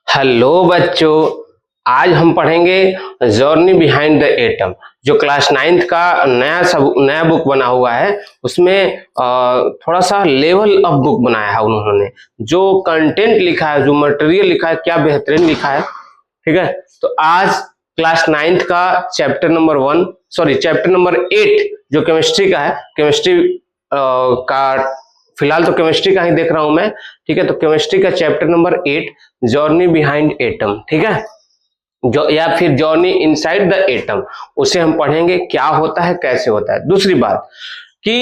Hello बच्चों, आज हम पढ़ेंगे जर्नी बिहाइंड द एटम। जो क्लास 9th का नया बुक बना हुआ है उसमें थोड़ा सा लेवल अप बुक बनाया है उन्होंने। जो कंटेंट लिखा है, जो मटेरियल लिखा है, क्या बेहतरीन लिखा है। ठीक है, तो आज क्लास 9th का चैप्टर नंबर 8 जो केमिस्ट्री का है, केमिस्ट्री का फिलहाल तो केमिस्ट्री का ही देख रहा हूं मैं। ठीक है, तो केमिस्ट्री का chapter number 8 journey behind atom, ठीक है, जो या फिर जर्नी इनसाइड द एटम, उसे हम पढ़ेंगे क्या होता है, कैसे होता है। दूसरी बात कि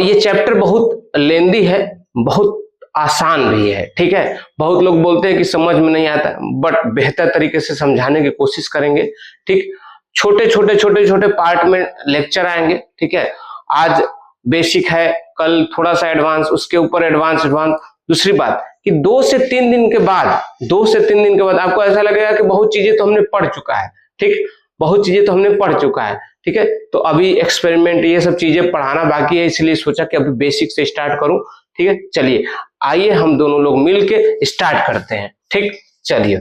ये चैप्टर बहुत लेंदी है, बहुत आसान भी है। ठीक है, बहुत लोग बोलते हैं कि समझ में नहीं आता, बट बेहतर तरीके से समझाने की कोशिश करेंगे। ठीक, छोटे छोटे पार्ट में लेक्चर आएंगे। ठीक है, आज बेसिक है, कल थोड़ा सा एडवांस, उसके ऊपर एडवांस। दूसरी बात कि 2 से 3 दिन के बाद आपको ऐसा लगेगा कि बहुत चीजें तो हमने पढ़ चुका है। ठीक, बहुत चीजें तो हमने पढ़ चुका है। ठीक है, तो अभी एक्सपेरिमेंट ये सब चीजें पढ़ाना बाकी है, इसलिए सोचा कि अभी बेसिक से स्टार्ट करूं। ठीक है, चलिए आइए हम दोनों लोग मिलके स्टार्ट करते हैं। ठीक, चलिए।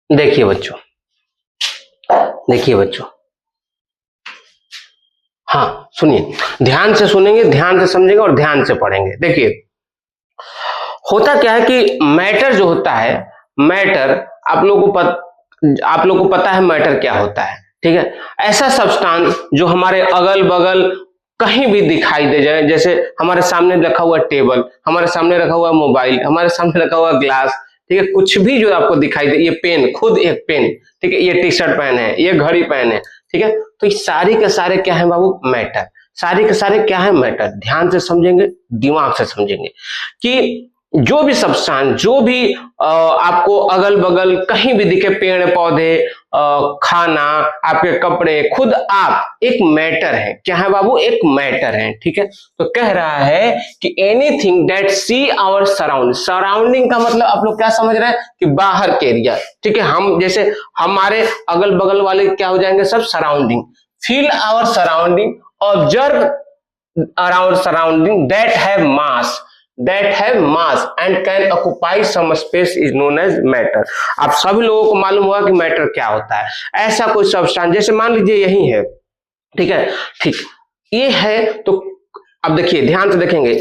देखिए बच्चों, हाँ सुनिए, ध्यान से सुनेंगे, ध्यान से समझेंगे और ध्यान से पढ़ेंगे। देखिए, होता क्या है कि मैटर जो होता है, मैटर आप लोगों को पता है मैटर क्या होता है। ठीक है, ऐसा सब्सटेंस जो हमारे अगल बगल कहीं भी दिखाई दे जाए, जैसे हमारे सामने रखा हुआ टेबल, हमारे सामने रखा हुआ मोबाइल, हमारे सामने रखा हुआ ग्लास। ठीक है, कुछ भी जो आपको दिखाई दे, ये पेन, खुद एक पेन, ठीक है, ये टी शर्ट पहने है, ये घड़ी पहने है। ठीक है, तो ये सारे के सारे क्या है बाबू, मैटर। सारे के सारे क्या है, मैटर। ध्यान से समझेंगे, दिमाग से समझेंगे कि जो भी सब्सटेंस, जो भी आपको अगल बगल कहीं भी दिखे, पेड़ पौधे, खाना, आपके कपड़े, खुद आप, एक मैटर है। क्या है बाबू, एक मैटर है। ठीक है, तो कह रहा है कि anything that see our surrounding का मतलब आप लोग क्या समझ रहे हैं कि बाहर के एरिया। ठीक है, हम जैसे हमारे अगल बगल वाले क्या हो जाएंगे, सब surrounding. Feel our surrounding, observe around surrounding that have mass and can occupy some space is known as matter। आप सभी लोगों को मालूम होगा कि मैटर क्या होता है। ऐसा कोई सब्सटेंस, जैसे मान लीजिए यही है। ठीक है, ठीक, ये है, तो अब देखिए, ध्यान से देखेंगे,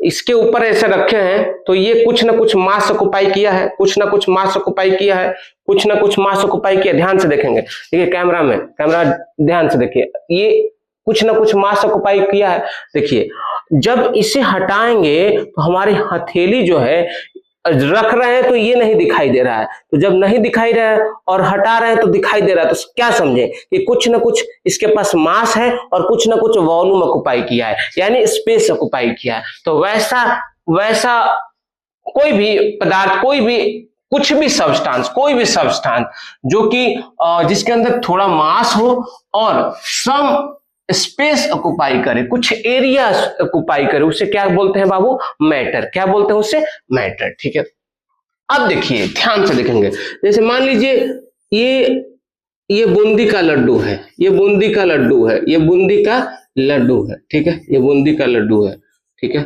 इसके ऊपर ऐसे रखे हैं तो ये कुछ ना कुछ मास ऑक्युपाई किया है, कुछ ना कुछ मास ऑक्युपाई किया है, कुछ ना कुछ मास ऑक्युपाई किया। ध्यान से देखेंगे, देखिए कैमरा ध्यान से देखिए, ये कुछ ना कुछ मास ऑक्युपाई किया है। देखिए, जब इसे हटाएंगे तो हमारी हथेली जो है, रख रहे हैं तो ये नहीं दिखाई दे रहा है, तो जब नहीं दिखाई रहा है और हटा रहे हैं तो दिखाई दे रहा है, तो क्या समझे कि कुछ ना कुछ इसके पास मास है और कुछ ना कुछ वॉल्यूम ऑक्युपाई किया है, यानी स्पेस ऑक्युपाई किया है। तो वैसा वैसा कोई भी पदार्थ, कुछ भी सब्सटेंस जो कि जिसके अंदर थोड़ा मास हो और सम स्पेस ऑक्युपाई करे, कुछ एरिया ऑक्युपाई करे, उसे क्या बोलते हैं बाबू, मैटर। क्या बोलते हैं उसे, मैटर। ठीक है, अब देखिए, ध्यान से देखेंगे, जैसे मान लीजिए ये बूंदी का लड्डू है, ये बूंदी का लड्डू है, ये बूंदी का लड्डू है। ठीक है, ये बूंदी का लड्डू है। ठीक है,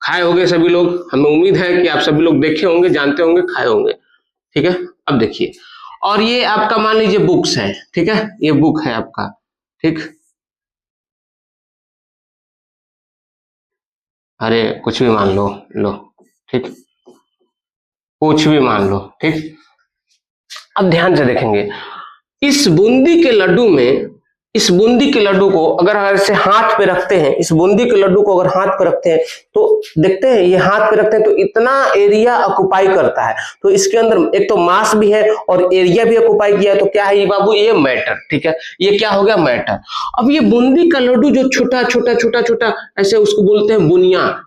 खाए होंगे सभी लोग, हमें उम्मीद है कि आप सभी लोग देखे होंगे, जानते होंगे, खाए होंगे। ठीक है, अब देखिए, और ये आपका मान लीजिए बुक्स है। ठीक है, ये बुक है आपका। ठीक, अरे कुछ भी मान लो, लो। ठीक, कुछ भी मान लो। ठीक, अब ध्यान से देखेंगे, इस बूंदी के लड्डू में इस बूंदी के लड्डू को अगर ऐसे हाथ पे रखते हैं, इस बूंदी के लड्डू को अगर हाथ पे रखते हैं तो देखते हैं ये हाथ पे रखते हैं तो इतना एरिया ऑक्युपाई करता है। तो इसके अंदर एक तो मास भी है और एरिया भी ऑक्युपाई किया, तो क्या है ये बाबू, ये मैटर। ठीक है, ये क्या हो गया, मैटर। अब ये बूंदी का लड्डू जो छोटा छोटा छोटा छोटा ऐसे, उसको बोलते हैं बुनिया,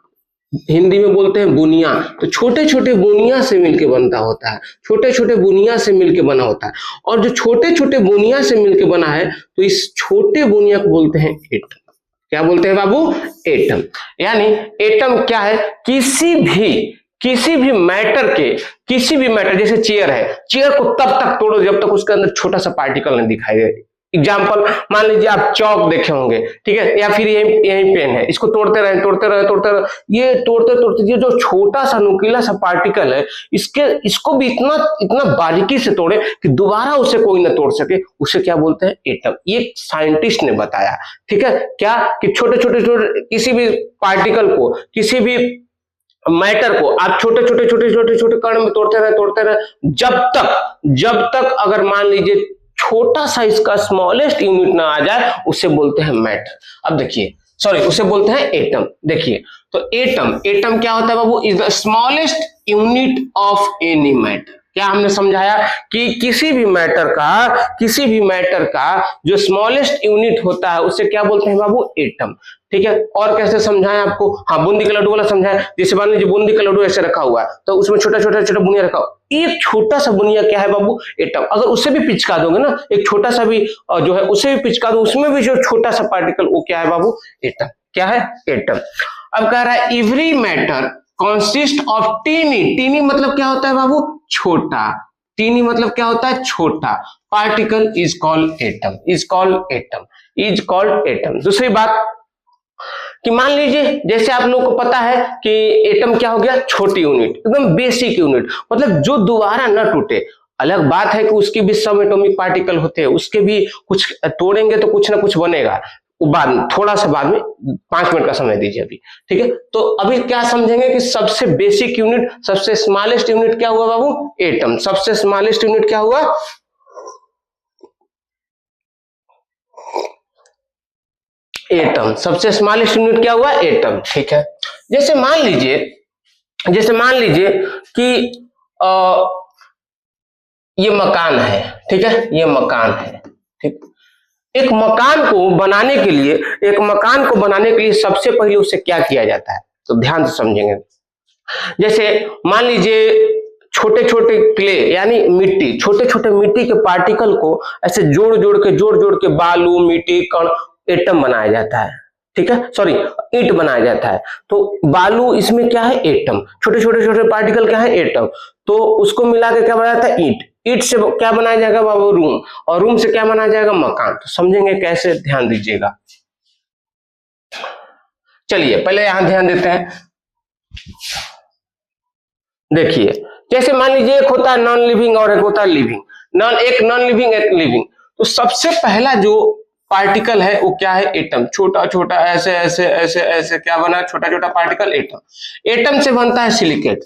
हिंदी में बोलते हैं बुनिया। तो छोटे छोटे बुनिया से मिलके बनता होता है, छोटे छोटे बुनिया से मिलके बना होता है। और जो छोटे छोटे बुनिया से मिलके बना है, तो इस छोटे बुनिया को बोलते हैं एटम। क्या बोलते हैं बाबू, एटम। यानी एटम क्या है, किसी भी मैटर के, किसी भी मैटर, जैसे चेयर है, चेयर को तब तक तोड़ो जब तक उसके अंदर छोटा सा पार्टिकल नहीं दिखाई दे। एग्जाम्पल मान लीजिए आप चौक देखे होंगे, ठीक है, या फिर यही पेन है, इसको तोड़ते रहे तोड़ते रहे तोड़ते रहे, ये तोड़ते तोड़ते ये जो छोटा सा नुकीला सा पार्टिकल है, इसको भी इतना बारीकी से तोड़े कि दोबारा उसे कोई ना तोड़ सके, उसे क्या बोलते हैं, एटम। ये साइंटिस्ट ने बताया। ठीक है, क्या कि छोटे छोटे किसी भी पार्टिकल को, किसी भी मैटर को आप छोटे छोटे छोटे छोटे छोटे कण में तोड़ते रहे जब तक अगर मान लीजिए छोटा सा इसका स्मॉलेस्ट यूनिट ना आ जाए, उसे बोलते हैं मैटर। अब देखिए, सॉरी, उसे बोलते हैं एटम। देखिए, तो एटम क्या होता है बाबू, is the smallest unit of any matter. क्या हमने समझाया कि किसी भी मैटर का जो स्मॉलेस्ट यूनिट होता है उसे क्या बोलते हैं बाबू, एटम। ठीक है, और कैसे समझाएं आपको, हाँ, बूंदी का लड्डू वाला समझाएं। जैसे मान लीजिए बूंदी का लड्डू ऐसे रखा हुआ है, तो उसमें छोटा छोटा बुनिया रखा हुआ, एक छोटा सा बुनिया क्या है बाबू, एटम। अगर उसे भी पिचका दोगे ना, एक छोटा सा भी जो है उसे भी पिचका दो, उसमें भी जो छोटा सा पार्टिकल, वो क्या है बाबू, एटम। क्या है, एटम। अब कह रहा है every matter consist of tiny मतलब क्या होता है बाबू, छोटा। टीनी मतलब क्या होता है, छोटा। Particle is called atom. दूसरी बात कि मान लीजिए, जैसे आप लोगों को पता है कि एटम क्या हो गया, छोटी यूनिट, एकदम बेसिक यूनिट, मतलब जो दोबारा न टूटे। अलग बात है कि उसके भी सब एटॉमिक पार्टिकल होते हैं, उसके भी कुछ तोड़ेंगे तो कुछ ना कुछ बनेगा, बाद में, थोड़ा सा बाद में, 5 मिनट का समय दीजिए अभी। ठीक है, तो अभी क्या समझेंगे कि सबसे बेसिक यूनिट, सबसे स्मॉलेस्ट यूनिट क्या हुआ बाबू, एटम। सबसे स्मॉलेस्ट यूनिट क्या हुआ, एटम। सबसे स्मॉलेस्ट यूनिट क्या हुआ, एटम। ठीक है, जैसे मान लीजिए कि ये मकान है। ठीक है, ये मकान है। ठीक, एक मकान को बनाने के लिए सबसे पहले उसे क्या किया जाता है, तो ध्यान से समझेंगे। जैसे मान लीजिए छोटे छोटे क्ले यानी मिट्टी, छोटे छोटे मिट्टी के पार्टिकल को ऐसे जोड़ के बालू, मिट्टी, कण, एटम बनाया जाता है। ठीक है, सॉरी, ईंट बनाया जाता है। तो बालू, इसमें क्या है, एटम। छोटे छोटे पार्टिकल क्या है, एटम। तो उसको मिला के क्या बनाया जाता है, ईंट से क्या बनाया जाएगा बाबू, रूम। और रूम से क्या बनाया जाएगा, मकान। तो समझेंगे कैसे, ध्यान दीजिएगा। चलिए पहले यहां ध्यान देते हैं। देखिए, जैसे मान लीजिए एक होता है नॉन लिविंग और एक होता है लिविंग। एक नॉन लिविंग, एक लिविंग। तो सबसे पहला जो पार्टिकल है वो क्या है, एटम। छोटा छोटा ऐसे क्या बना, छोटा छोटा पार्टिकल, एटम। एटम से बनता है सिलिकेट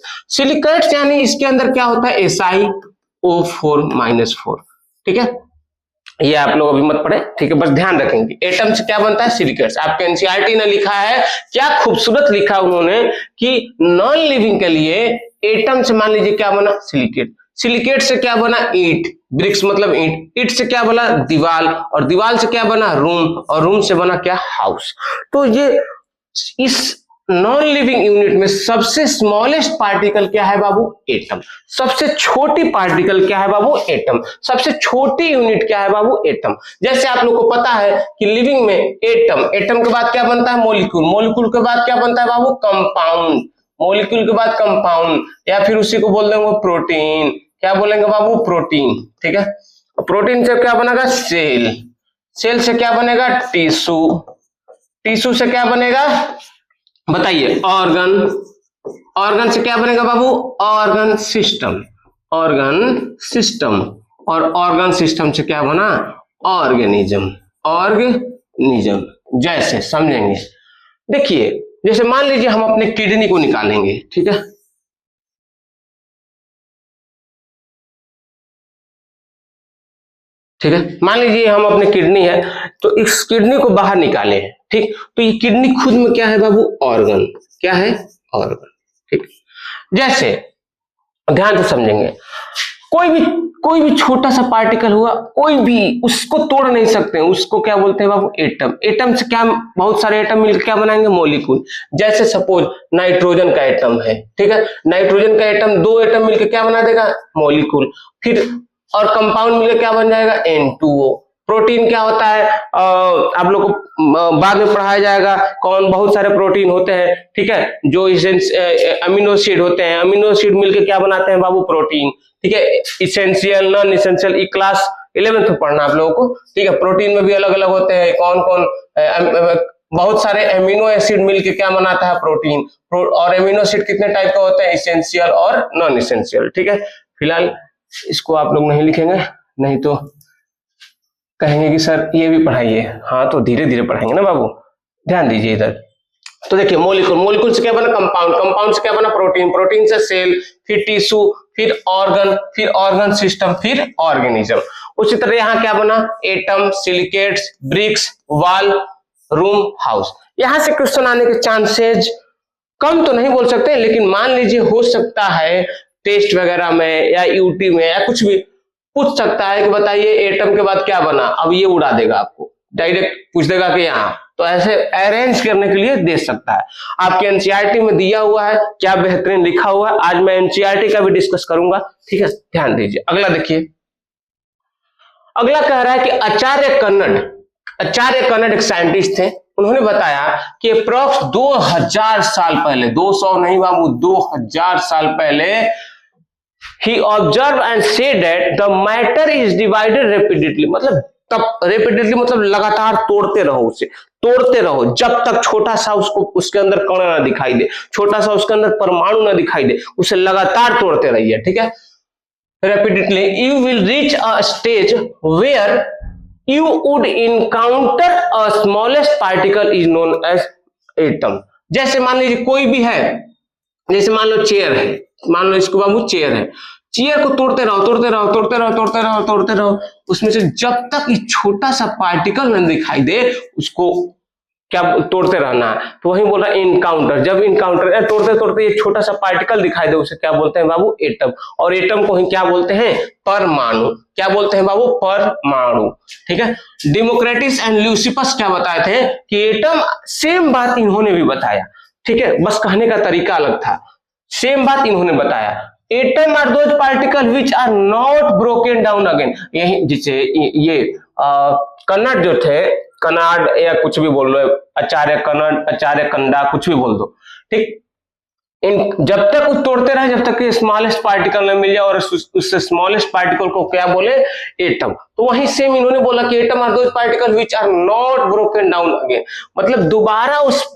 यानी इसके अंदर क्या होता है, SiO4-4। ठीक है, ये आप लोग अभी मत पढ़े, ठीक है, बस ध्यान रखेंगे। एटम से क्या बनता है, सिलिकेट्स। आपके एनसीईआरटी ने लिखा है, क्या खूबसूरत लिखा उन्होंने कि नॉन लिविंग के लिए एटम से मान लीजिए क्या बना, सिलिकेट। सिलिकेट से क्या बना, ईंट। ब्रिक्स मतलब ईंट। ईंट से क्या बना, दीवाल। और दीवाल से क्या बना, रूम। और रूम से बना क्या, हाउस। तो ये इस नॉन लिविंग यूनिट में सबसे स्मॉलेस्ट पार्टिकल क्या है बाबू, एटम। सबसे छोटी पार्टिकल क्या है बाबू, एटम। सबसे छोटी यूनिट क्या है बाबू, एटम। जैसे आप लोग को पता है कि लिविंग में एटम के बाद क्या बनता है, मॉलिक्यूल के बाद क्या बनता है बाबू, कंपाउंड। मॉलिक्यूल के बाद कंपाउंड, या फिर उसी को बोल देंगे प्रोटीन। क्या बोलेंगे बाबू, प्रोटीन। ठीक है, प्रोटीन से क्या बनेगा, सेल से क्या बनेगा, टिश्यू से क्या बनेगा, बताइए, ऑर्गन से क्या बनेगा बाबू, ऑर्गन सिस्टम। और ऑर्गन सिस्टम से क्या बना, ऑर्गेनिज्म। जैसे समझेंगे, देखिए, जैसे मान लीजिए हम अपने किडनी को निकालेंगे। ठीक है, ठीक है, मान लीजिए हम अपने किडनी है, तो इस किडनी को बाहर निकाले हैं, ठीक, तो ये किडनी खुद में क्या है बाबू, ऑर्गन, क्या है, ऑर्गन, ठीक। जैसे ध्यान से समझेंगे, कोई भी छोटा सा पार्टिकल हुआ, कोई भी उसको तोड़ नहीं सकते हैं, उसको क्या बोलते हैं बाबू, एटम। एटम से क्या, बहुत सारे एटम मिलकर क्या बनाएंगे, मॉलिक्यूल। जैसे सपोज नाइट्रोजन का एटम है, ठीक है, नाइट्रोजन का एटम, 2 एटम मिलकर क्या बना देगा, मॉलिक्यूल। फिर और कंपाउंड मिलकर क्या बन जाएगा, N2O। प्रोटीन क्या होता है, आप लोग को बाद में पढ़ाया जाएगा, कौन, बहुत सारे प्रोटीन होते हैं, ठीक है, जो अमीनो एसिड होते हैं, अमीनो एसिड मिलकर क्या बनाते हैं बाबू, प्रोटीन, ठीक है। इसेंशियल, नॉन इसेंशियल, ई क्लास 11th में पढ़ना आप लोगों को, ठीक है। प्रोटीन में भी अलग अलग होते हैं, कौन कौन, बहुत सारे एमिनो एसिड मिलकर क्या बनाता है, प्रोटीन। और एमिनो एसिड कितने टाइप का होते हैं, इसेंशियल और नॉन इसेंशियल, ठीक है। फिलहाल इसको आप लोग नहीं लिखेंगे, नहीं तो कहेंगे कि सर ये भी पढ़ाइए। हाँ, तो धीरे धीरे पढ़ाएंगे ना बाबू, ध्यान दीजिए इधर। तो देखिए, मॉलिक्यूल, मॉलिक्यूल से क्या बना, कंपाउंड, कंपाउंड से क्या बना, प्रोटीन, प्रोटीन से सेल, फिर टिश्यू, फिर ऑर्गन, फिर ऑर्गन सिस्टम, फिर ऑर्गेनिज्म। उसी तरह यहाँ क्या बना, atom, silicates, bricks, wall, room, house. यहाँ से क्वेश्चन आने के चांसेज कम तो नहीं बोल सकते, लेकिन मान लीजिए हो सकता है टेस्ट वगैरह में या यूटी में या कुछ भी पूछ सकता है कि बताइए एटम के बाद क्या बना। अब ये उड़ा देगा आपको, डायरेक्ट पूछ देगा कि यहाँ, तो ऐसे अरेंज करने के लिए दे सकता है। आपके एनसीईआरटी में दिया हुआ है, क्या बेहतरीन लिखा हुआ है। आज मैं एनसीईआरटी का भी डिस्कस करूंगा, ठीक है, ध्यान दीजिए। अगला देखिए, अगला कह रहा है कि आचार्य कन्नड़ एक साइंटिस्ट थे, उन्होंने बताया कि अप्रॉक्स 2000 साल पहले, 200 नहीं बाबू, 2000 साल पहले, he observed and said that the matter is divided repeatedly, मतलब तब repeatedly मतलब लगातार तोड़ते रहो, उसे तोड़ते रहो जब तक छोटा सा उसके अंदर कण ना दिखाई दे, छोटा सा उसके अंदर परमाणु ना दिखाई दे, उसे लगातार तोड़ते रहिए, ठीक है। repeatedly you will reach a stage where you would encounter a smallest particle is known as atom। जैसे मान लीजिए कोई भी है, जैसे मान लो चेयर है, मान लो इसको बाबू चेयर है, चेयर को तोड़ते रहो, तोड़ते रहो, तोड़ते रहो, तोड़ते रहो, तोड़ते रहो, उसमें से जब तक ये छोटा सा पार्टिकल न दिखाई दे उसको क्या तोड़ते रहना है। तो वही बोल रहा है इनकाउंटर, जब इनकाउंटर तोड़ते तोड़ते ये छोटा सा पार्टिकल दिखाई दे उसे क्या बोलते हैं बाबू, एटम। और एटम को ही क्या बोलते हैं, परमाणु। क्या बोलते हैं बाबू, परमाणु, ठीक है। डेमोक्रेटिस एंड ल्यूसिपस क्या बताए थे कि एटम, सेम बात इन्होंने भी बताया, ठीक है, बस कहने का तरीका अलग था, सेम बात इन्होंने बताया। Atom are those particle which are not broken down again. यही जिसे ये कन्नड़ जो थे, कन्नड़ या कुछ भी बोल लो, आचार्य कन्नड़, आचार्य कंडा, कुछ भी बोल दो, ठीक। जब तक वो तोड़ते रहे, जब तक स्मॉलेस्ट पार्टिकल न मिल जाए, और उससे स्मॉलेस्ट पार्टिकल को क्या बोले, एटम। तो वही सेम इन्होंने बोला कि atom are those particle which are not broken down again, मतलब दोबारा उस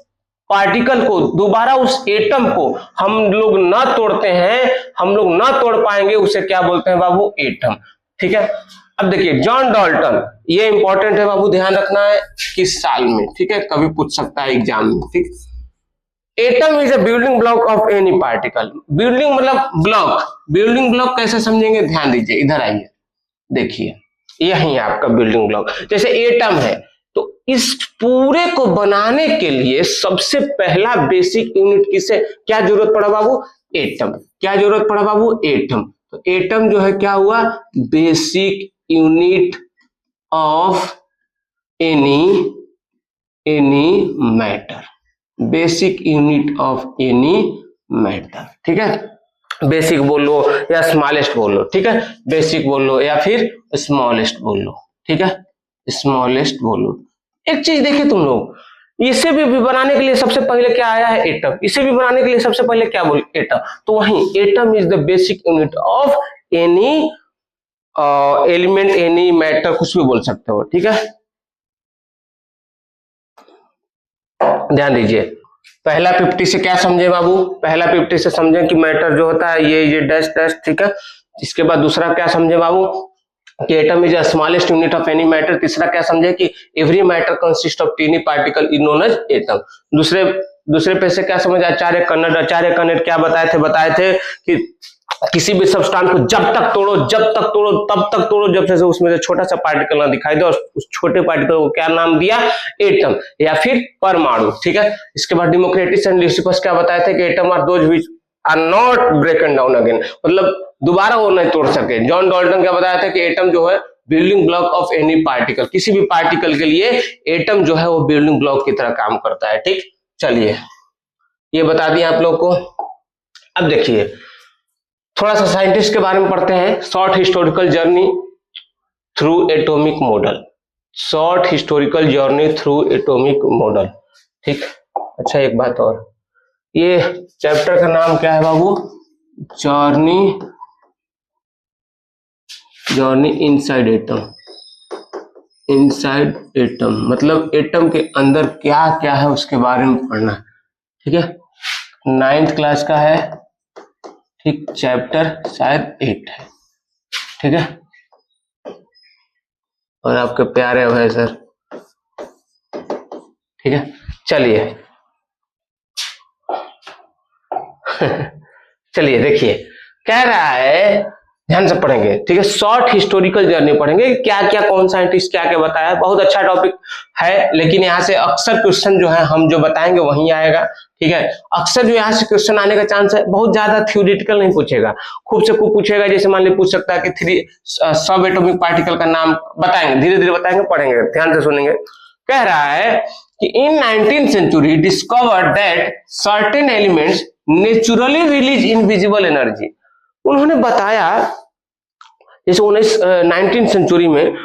पार्टिकल को, दोबारा उस एटम को हम लोग ना तोड़ते हैं, हम लोग ना तोड़ पाएंगे, उसे क्या बोलते हैं बाबू, एटम, ठीक है। अब देखिए जॉन डाल्टन, ये इंपॉर्टेंट है बाबू, ध्यान रखना है किस साल में, ठीक है, कभी पूछ सकता है एग्जाम में, ठीक। Atom is a building block of any particle. Building मतलब ब्लॉक, बिल्डिंग ब्लॉक कैसे समझेंगे, ध्यान दीजिए, इधर आइए, देखिए यही है आपका बिल्डिंग ब्लॉक। जैसे एटम है, तो इस पूरे को बनाने के लिए सबसे पहला बेसिक यूनिट किसे, क्या जरूरत पड़ा बाबू, एटम। क्या जरूरत पड़ा बाबू, एटम। तो एटम जो है क्या हुआ, basic unit of any matter, basic unit of any matter, ठीक है। बेसिक बोल लो या स्मॉलेस्ट बोल लो, ठीक है, बेसिक बोल लो या फिर स्मॉलेस्ट बोल लो, ठीक है, स्मॉलेस्ट बोल लो। एक चीज देखिए तुम लोग, इसे भी बनाने के लिए सबसे पहले क्या आया है, एटम। इसे भी बनाने के लिए सबसे पहले क्या बोल, एटम। तो वही atom is the basic unit of any element, any matter, कुछ भी बोल सकते हो, ठीक है। ध्यान दीजिए, पहला 50 से क्या समझे बाबू, पहला 50 से समझे कि मैटर जो होता है ये डैश डैश, ठीक है। इसके बाद दूसरा क्या समझे बाबू कि atom is the smallest unit of any matter. तीसरा क्या समझे कि every matter consist of tiny particle is known as atom. दूसरे पे से क्या समझ, आचार्य कन्नड़ क्या बताए थे कि किसी भी सब्सटेंस को जब तक तोड़ो तब तक तोड़ो जब से उसमें से छोटा सा पार्टिकल ना दिखाई दे, और उस छोटे पार्टिकल को क्या नाम दिया, एटम या फिर परमाणु। ठीक है, इसके बाद डेमोक्रिटस एंड ल्यूसिफस क्या बताए थे कि atom are those which are not broken down again, मतलब दोबारा वो नहीं तोड़ सके। जॉन डाल्टन क्या बताया था कि एटम जो है building block of any particle, किसी भी पार्टिकल के लिए एटम जो है वो बिल्डिंग ब्लॉक की तरह काम करता है। ठीक, चलिए ये बता दिया आप लोग को। अब देखिए थोड़ा सा साइंटिस्ट के बारे में पढ़ते हैं। Short historical journey through atomic model, short historical journey through atomic model. ठीक, अच्छा एक बात और, ये चैप्टर का नाम क्या है बाबू, journey inside atom. Inside atom मतलब एटम के अंदर क्या क्या है उसके बारे में पढ़ना है। ठीक है, 9th क्लास का है। ठीक, चैप्टर शायद 8 है। ठीक है, और आपके प्यारे भाई सर। ठीक है, चलिए चलिए देखिए कह रहा है, ध्यान से पढ़ेंगे। ठीक है, शॉर्ट हिस्टोरिकल जर्नी पढ़ेंगे, क्या क्या कौन साइंटिस्ट क्या क्या बताया। बहुत अच्छा टॉपिक है, लेकिन यहाँ से अक्सर क्वेश्चन जो है हम जो बताएंगे वही आएगा। ठीक है, अक्सर जो यहाँ से क्वेश्चन आने का चांस है, बहुत ज्यादा थ्योरेटिकल नहीं पूछेगा, खूब से खूब पूछेगा। जैसे मान लीजिए पूछ सकता है कि 3 सब एटॉमिक पार्टिकल का नाम बताएंगे, धीरे धीरे बताएंगे, पढ़ेंगे, ध्यान से सुनेंगे। कह रहा है कि in 19th century discovered that certain elements naturally release invisible energy. उन्होंने बताया, जैसे 19th सेंचुरी में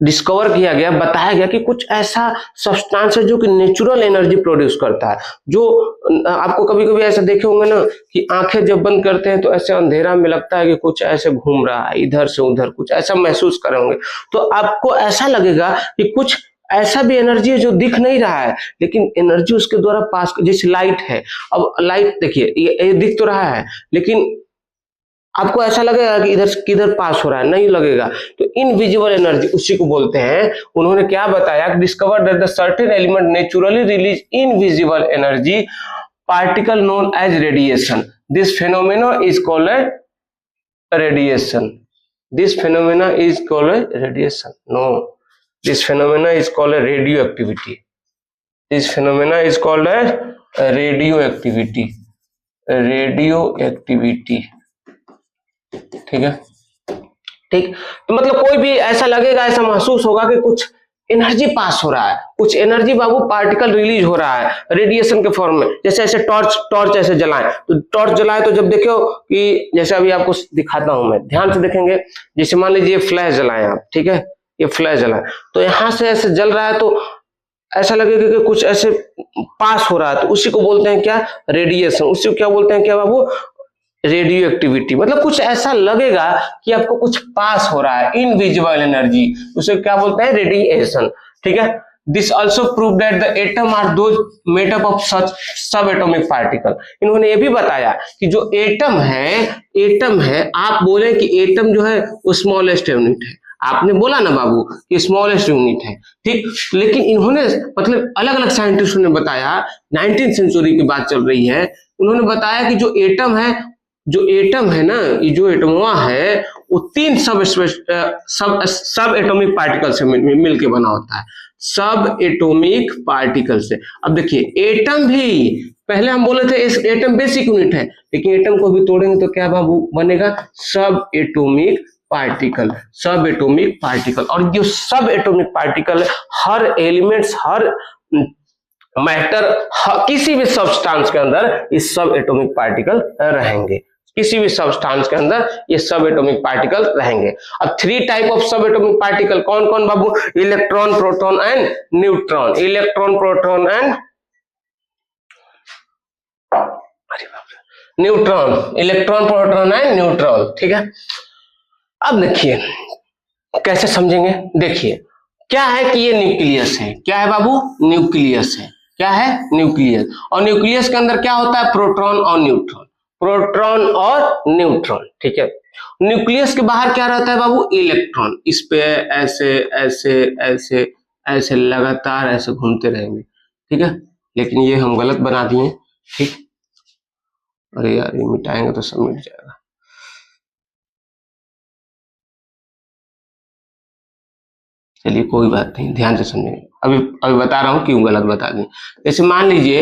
डिस्कवर किया गया, बताया गया कि कुछ ऐसा सब्सटेंस है जो कि नेचुरल एनर्जी प्रोड्यूस करता है। जो आपको कभी कभी ऐसा देखे होंगे ना कि आंखें जब बंद करते हैं तो ऐसे अंधेरा में लगता है कि कुछ ऐसे घूम रहा है इधर से उधर, कुछ ऐसा महसूस कर रहे होंगे, तो आपको ऐसा लगेगा कि कुछ ऐसा भी एनर्जी है जो दिख नहीं रहा है, लेकिन एनर्जी उसके द्वारा पास, जैसे लाइट है। अब लाइट देखिए ये दिख तो रहा है, लेकिन आपको ऐसा लगेगा कि इधर किधर पास हो रहा है, नहीं लगेगा। तो इनविजिबल एनर्जी उसी को बोलते हैं। उन्होंने क्या बताया, discover that the certain element naturally release invisible energy particle known as radiation. This phenomena is called radiation. This phenomena is called radiation. No, this phenomena is called radioactivity. This phenomena is called radioactivity. Radioactivity. ठीक है, ठीक। तो मतलब कोई भी ऐसा लगेगा, ऐसा महसूस होगा कि कुछ एनर्जी पास हो रहा है, कुछ एनर्जी बाबू पार्टिकल रिलीज हो रहा है रेडिएशन के फॉर्म में। जैसे ऐसे टॉर्च ऐसे जलाएं, तो टॉर्च जलाए तो जब देखो कि जैसे अभी आपको दिखाता हूं मैं, ध्यान से देखेंगे। जैसे मान लीजिए फ्लैश जलाएं आप, ठीक है, ये फ्लैश जलाएं तो यहां से ऐसे जल रहा है, तो ऐसा लगेगा कि कुछ ऐसे पास हो रहा है, तो उसी को बोलते हैं क्या, रेडिएशन। उसी को क्या बोलते हैं क्या बाबू, रेडियो एक्टिविटी। मतलब कुछ ऐसा लगेगा कि आपको कुछ पास हो रहा है, इनविजिबल एनर्जी, उसे क्या बोलते हैं, रेडिएशन। ठीक है, this also prove that the atom are those made up of such sub atomic particle. इन्होंने ये भी बताया कि जो एटम है, आप बोले कि एटम जो है वो स्मॉलेस्ट यूनिट है, आपने बोला ना बाबू कि स्मॉलेस्ट यूनिट है, ठीक। लेकिन इन्होंने मतलब अलग अलग साइंटिस्टों ने बताया, 19th सेंचुरी की बात चल रही है, उन्होंने बताया कि जो एटम है ना, ये जो एटमवा है वो 3 सब एटॉमिक पार्टिकल से मिलके बना होता है, सब एटॉमिक पार्टिकल से। अब देखिए एटम भी, पहले हम बोले थे एटम बेसिक यूनिट है, लेकिन एटम को भी तोड़ेंगे तो क्या बाबू बनेगा, सब एटॉमिक पार्टिकल। सब एटॉमिक पार्टिकल, और जो सब एटॉमिक पार्टिकल हर एलिमेंट्स, हर मैटर, किसी भी सब्सटेंस के अंदर इस सब एटॉमिक पार्टिकल रहेंगे, किसी भी सब्सटेंस के अंदर ये सब एटॉमिक पार्टिकल रहेंगे। अब 3 type of sub atomic particle कौन कौन बाबू, electron, proton and neutron. Electron, proton and neutron. Electron, proton and neutron. ठीक है, अब देखिए कैसे समझेंगे। देखिए क्या है कि ये न्यूक्लियस है, क्या है बाबू, न्यूक्लियस है, क्या है, न्यूक्लियस। और न्यूक्लियस के अंदर क्या होता है, प्रोटॉन और न्यूट्रॉन, प्रोटॉन और न्यूट्रॉन। ठीक है, न्यूक्लियस के बाहर क्या रहता है बाबू, इलेक्ट्रॉन। इस पे ऐसे ऐसे ऐसे ऐसे लगातार ऐसे घूमते रहेंगे, ठीक है, लेकिन ये हम गलत बना दिए। ठीक, अरे यार ये मिटाएंगे तो सब मिट जाएगा। चलिए कोई बात नहीं, ध्यान से समझेंगे। अभी अभी बता रहा हूँ क्यों गलत बता दी। जैसे मान लीजिए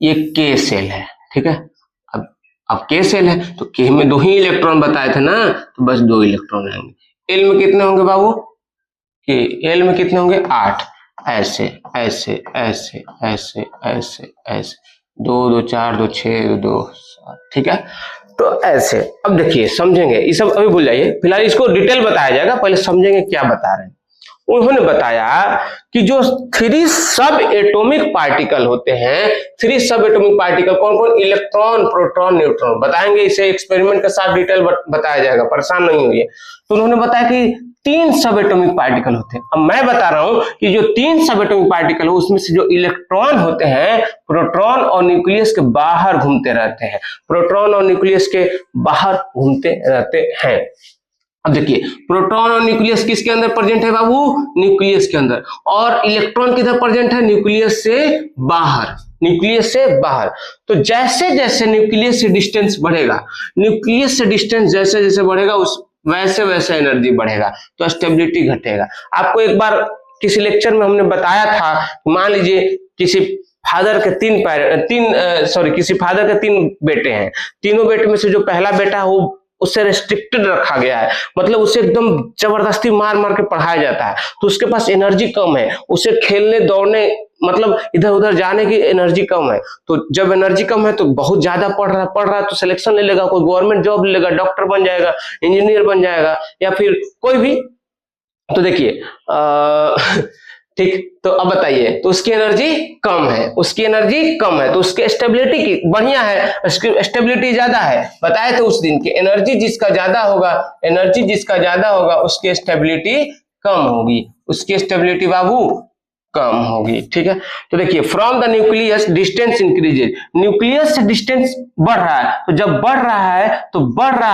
ये के सेल है, ठीक है। अब के सेल है तो के में 2 ही इलेक्ट्रॉन बताए थे ना, तो बस 2 इलेक्ट्रॉन आएंगे। एल में कितने होंगे बाबू? कि एल में कितने होंगे? 8। ऐसे ऐसे ऐसे ऐसे ऐसे ऐसे 2 2 4 2 6 2 7, ठीक है। तो ऐसे अब देखिए समझेंगे, ये सब अभी भूल जाइए, फिलहाल इसको डिटेल बताया जाएगा, पहले समझेंगे क्या बता रहे हैं। उन्होंने बताया कि जो 3 सब एटॉमिक पार्टिकल होते हैं, 3 सब एटॉमिक पार्टिकल कौन कौन? Electron, proton, neutron. बताएंगे इसे एक्सपेरिमेंट के साथ डिटेल बताया जाएगा, परेशान नहीं होइए। तो उन्होंने बताया कि 3 सब एटॉमिक पार्टिकल होते हैं। अब मैं बता रहा हूं कि जो 3 सब एटॉमिक पार्टिकल है उसमें से जो इलेक्ट्रॉन होते हैं प्रोटॉन और न्यूक्लियस के बाहर घूमते रहते हैं, प्रोटॉन और न्यूक्लियस के बाहर घूमते रहते हैं। अब देखिए प्रोटॉन और न्यूक्लियस किसके अंदर प्रेजेंट है बाबू? न्यूक्लियस के अंदर। और इलेक्ट्रॉन किधर प्रेजेंट है? न्यूक्लियस से बाहर, न्यूक्लियस से बाहर। तो जैसे जैसे न्यूक्लियस से डिस्टेंस बढ़ेगा, न्यूक्लियस से डिस्टेंस जैसे जैसे बढ़ेगा उस वैसे वैसे एनर्जी बढ़ेगा, तो स्टेबिलिटी घटेगा। आपको एक बार किसी लेक्चर में हमने बताया था, मान लीजिए किसी फादर के किसी फादर के 3 बेटे हैं, तीनों बेटे में से जो पहला बेटा है वो उससे रेस्ट्रिक्टेड रखा गया है, मतलब उसे एकदम जबरदस्ती मार मार के पढ़ाया जाता है, तो उसके पास एनर्जी कम है, उसे खेलने दौड़ने मतलब इधर उधर जाने की एनर्जी कम है। तो जब एनर्जी कम है तो बहुत ज्यादा पढ़ रहा है तो सिलेक्शन ले लेगा, कोई गवर्नमेंट जॉब ले लेगा, डॉक्टर बन जाएगा, इंजीनियर बन जाएगा, या फिर कोई भी। तो देखिए ठीक, तो अब बताइए, तो उसकी एनर्जी कम है, उसकी एनर्जी कम है, तो उसकी स्टेबिलिटी की बढ़िया है, उसकी स्टेबिलिटी ज्यादा है। बताए तो उस दिन की एनर्जी जिसका ज्यादा होगा, एनर्जी जिसका ज्यादा होगा उसकी स्टेबिलिटी कम होगी, उसकी स्टेबिलिटी बाबू कम होगी, ठीक है। तो देखिए from the nucleus distance increases, nucleus से डिस्टेंस बढ़ रहा है, तो जब बढ़ रहा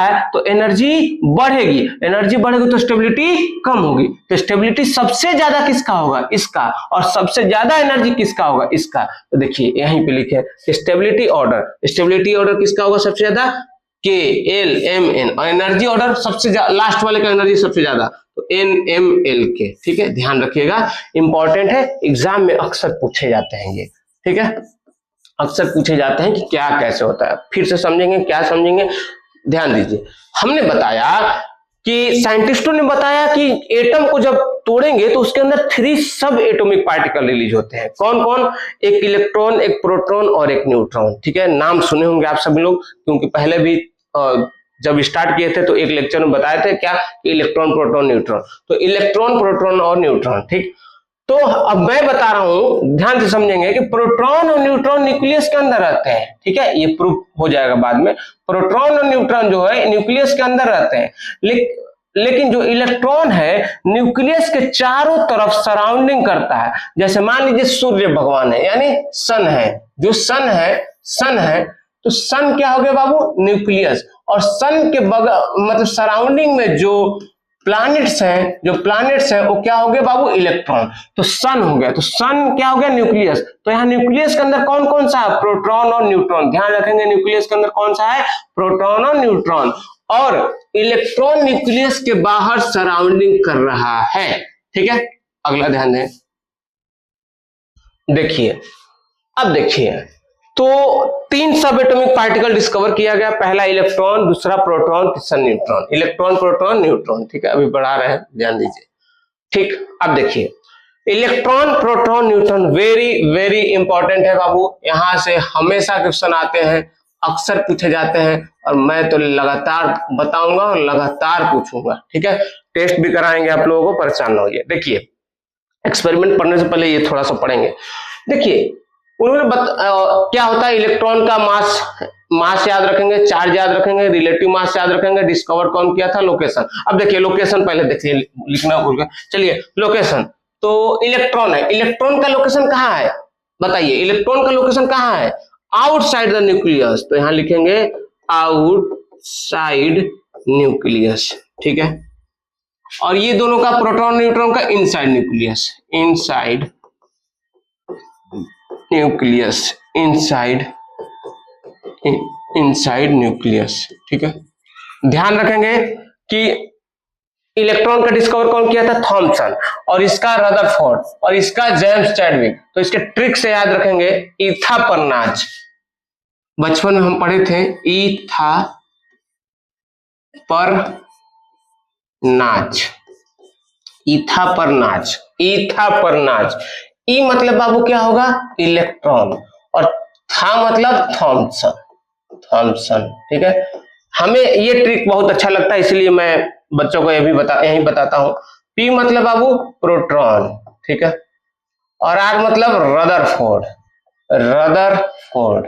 है तो एनर्जी बढ़ेगी, एनर्जी बढ़ेगी तो स्टेबिलिटी कम होगी। तो स्टेबिलिटी सबसे ज्यादा किसका होगा? इसका। और सबसे ज्यादा एनर्जी किसका होगा? इसका। तो देखिए यहीं पे लिखे स्टेबिलिटी ऑर्डर, स्टेबिलिटी ऑर्डर किसका होगा सबसे ज्यादा? के एल एम एन। और एनर्जी ऑर्डर सबसे लास्ट वाले का एनर्जी सबसे ज्यादा, तो एन एम एल के, ठीक है। ध्यान रखिएगा, इंपॉर्टेंट है, एग्जाम में अक्सर पूछे जाते हैं ये, ठीक है, अक्सर पूछे जाते हैं कि क्या कैसे होता है। फिर से समझेंगे, क्या समझेंगे, ध्यान दीजिए। हमने बताया कि साइंटिस्टों ने बताया कि एटम को जब तोड़ेंगे तो उसके अंदर 3 सब एटॉमिक पार्टिकल रिलीज होते हैं। कौन कौन? एक इलेक्ट्रॉन, एक प्रोटॉन और एक न्यूट्रॉन, ठीक है। नाम सुने होंगे आप सभी लोग, क्योंकि पहले भी जब स्टार्ट किए थे तो एक लेक्चर में बताए थे क्या, इलेक्ट्रॉन, प्रोटॉन, न्यूट्रॉन। तो इलेक्ट्रॉन, प्रोटॉन और न्यूट्रॉन, ठीक। तो अब मैं बता रहा हूं, ध्यान से समझेंगे कि प्रोटॉन और न्यूट्रॉन न्यूक्लियस के अंदर रहते हैं, ठीक है, ये प्रूफ हो जाएगा बाद में। प्रोटॉन और न्यूट्रॉन जो है न्यूक्लियस के अंदर रहते हैं, लेकिन जो इलेक्ट्रॉन है न्यूक्लियस के चारों तरफ सराउंडिंग करता है। जैसे मान लीजिए सूर्य भगवान है, यानी सन है, जो सन है, तो सन क्या हो गया बाबू? न्यूक्लियस। और सन के बगल मतलब सराउंडिंग में जो प्लैनेट्स हैं वो क्या हो गए बाबू? इलेक्ट्रॉन। तो सन हो गया, तो सन क्या हो गया? न्यूक्लियस। तो यहाँ न्यूक्लियस के अंदर कौन कौन सा है? प्रोटॉन और न्यूट्रॉन। ध्यान रखेंगे न्यूक्लियस के अंदर कौन सा है? प्रोटॉन और न्यूट्रॉन। और इलेक्ट्रॉन न्यूक्लियस के बाहर सराउंडिंग कर रहा है, ठीक है। अगला ध्यान दें, देखिए, अब देखिए, तो 3 सब एटॉमिक पार्टिकल डिस्कवर किया गया, पहला इलेक्ट्रॉन, दूसरा प्रोटॉन, तीसरा न्यूट्रॉन। इलेक्ट्रॉन, प्रोटॉन, न्यूट्रॉन, ठीक है। अभी बढ़ा रहे हैं, ध्यान दीजिए, ठीक। अब देखिए electron, proton, neutron very very important है बाबू, यहां से हमेशा क्वेश्चन आते हैं, अक्सर पूछे जाते हैं, और मैं तो लगातार बताऊंगा और लगातार पूछूंगा, ठीक है। टेस्ट भी कराएंगे आप लोगों को, परेशान ना होइए। देखिए एक्सपेरिमेंट पढ़ने से पहले ये थोड़ा सा पढ़ेंगे। देखिए उन्होंने क्या होता है, इलेक्ट्रॉन का मास याद रखेंगे, चार्ज याद रखेंगे, रिलेटिव मास याद रखेंगे, डिस्कवर कौन किया था, लोकेशन। अब देखिए लोकेशन पहले देखिए, लिखना भूल गए, चलिए लोकेशन। तो इलेक्ट्रॉन है, इलेक्ट्रॉन का लोकेशन कहाँ है? बताइए इलेक्ट्रॉन का लोकेशन कहाँ है? Outside the nucleus. तो यहां लिखेंगे आउटसाइड न्यूक्लियस, ठीक है। और ये दोनों का प्रोटॉन न्यूट्रॉन का inside nucleus, inside nucleus, inside nucleus, ठीक है। ध्यान रखेंगे कि इलेक्ट्रॉन का डिस्कवर कौन किया था? थॉमसन। और इसका रदरफोर्ड और इसका जेम्स चैडविक। तो इसके ट्रिक से याद रखेंगे, ईथा पर नाच, बचपन में हम पढ़े थे, ईथा पर नाच, ईथा पर नाच, ईथा पर नाच। ई मतलब बाबू क्या होगा? इलेक्ट्रॉन, और था मतलब थॉमसन, थॉमसन, ठीक है। हमें ये ट्रिक बहुत अच्छा लगता है, इसलिए मैं बच्चों को यही बताता हूं। पी मतलब बाबू प्रोटॉन, ठीक है, और आर मतलब रदरफोर्ड, रदरफोर्ड,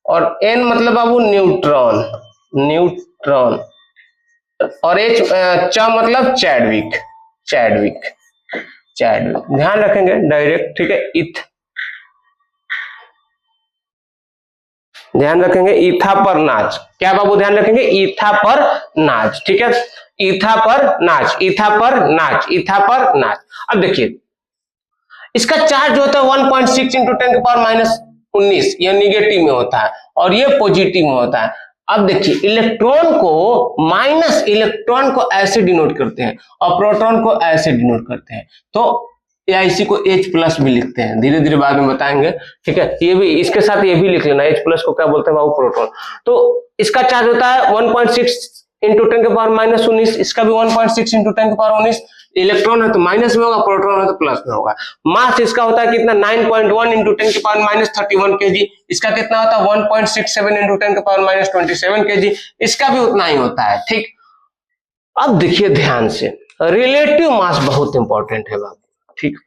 और एन मतलब बाबू न्यूट्रॉन, न्यूट्रॉन, और एच च मतलब चैडविक, चैडविक, चैडविक। ध्यान रखेंगे डायरेक्ट, ठीक है। इथ, ध्यान रखेंगे ईथा पर नाच, क्या बाबू ध्यान रखेंगे? ईथा पर नाच, ठीक है। ईथा पर नाच, ईथा पर नाच, ईथा पर नाच। अब देखिए इसका चार्ज जो होता है 1.6 इंटू 10 के पावर माइनस 19, यह निगेटिव में होता है और ये पॉजिटिव में होता है। अब देखिए इलेक्ट्रॉन को, माइनस इलेक्ट्रॉन को ऐसे डिनोट करते हैं और प्रोटॉन को ऐसे डिनोट करते हैं, तो या इसी को H प्लस भी लिखते हैं, धीरे धीरे बाद में बताएंगे, ठीक है। ये भी इसके साथ ये भी लिख लेना, H प्लस को क्या बोलते हैं बाबू? प्रोटॉन। तो इसका चार्ज होता है 1.6 इंटू 10 के पावर माइनस 19, इसका भी 1.6 इंटू 10 के पावर 19। इलेक्ट्रॉन है तो माइनस में होगा, प्रोटॉन है तो प्लस में होगा। मास इसका होता है कितना? 9.1 इंटू 10 के पावर माइनस 31 केजी। इसका कितना होता है? 1.67 इंटू 10 के पावर माइनस 27 केजी। इसका भी उतना ही होता है, ठीक। अब देखिए ध्यान से, रिलेटिव मास बहुत इंपॉर्टेंट है बाबू, ठीक।